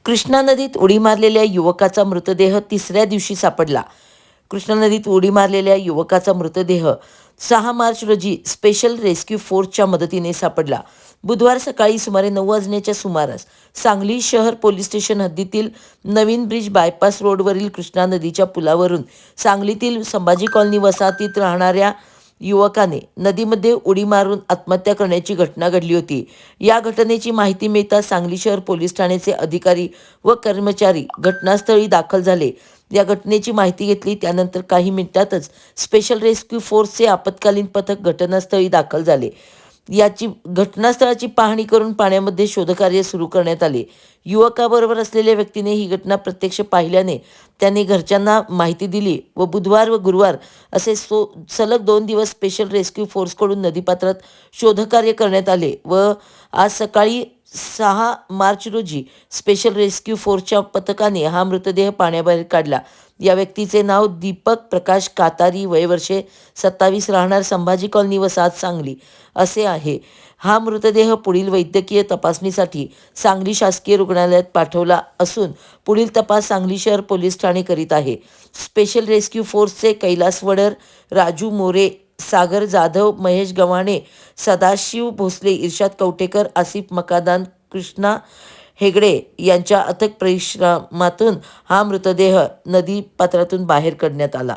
कृष्णा नदीत उडी मारलेल्या युवकाचा मृतदेह तिसऱ्या दिवशी सापडला. कृष्णा नदीत उडी मारलेल्या युवकाचा मृतदेह 6 मार्च रोजी स्पेशल रेस्क्यू फोर्सच्या मदतीने सापडला. बुधवार सकाळी सुमारे 9 वाजण्याच्या सुमारास सांगली शहर पोलीस स्टेशन हद्दीतील नवीन ब्रिज बायपास रोडवरील कृष्णा नदीच्या पुलावरून सांगलीतील संभाजी कॉलनी वसाहतीत राहणाऱ्या युवकाने नदीमध्ये उडी मारून आत्महत्या करण्याची घटना घडली होती. या घटनेची माहिती मिळताच सांगली शहर पोलीस ठाण्याचे अधिकारी व कर्मचारी घटनास्थळी दाखल झाले. या घटनेची माहिती घेतली त्यानंतर काही मिनिटातच स्पेशल रेस्क्यू फोर्सचे आपत्कालीन पथक घटनास्थळी दाखल झाले. याची घटनास्थळाची पाहणी करून पाण्यामध्ये शोधकार्य सुरू करण्यात आले. युवकाबरोबर असलेल्या व्यक्तीने ही घटना प्रत्यक्ष पाहिल्याने त्याने घरच्यांना माहिती दिली व बुधवार व गुरुवार असे सलग 2 दिवस स्पेशल रेस्क्यू फोर्सकडून नदीपात्रात शोधकार्य करण्यात आले व आज सकाळी 6 मार्च रोजी स्पेशल रेस्क्यू फोर्सच्या पथकाने हा मृतदेह पाण्याबाहेर काढला. या व्यक्तीचे नाव दीपक प्रकाश कातारी, वय वर्षे 27, राहणार संभाजी कॉलनी वसाहत सांगली असे आहे. हा मृतदेह पुढील वैद्यकीय तपासणीसाठी सांगली शासकीय रुग्णालयात पाठवला असून पुढील तपास सांगली शहर पोलीस ठाणे करीत आहे. स्पेशल रेस्क्यू फोर्सचे कैलास वडर, राजू मोरे, सागर जाधव, महेश गव्हाणे, सदाशिव भोसले, इर्शाद कवटेकर, आसिफ मकादान, कृष्णा हेगडे यांच्या अथक परिश्रमातून हा मृतदेह नदीपात्रातून बाहेर काढण्यात आला.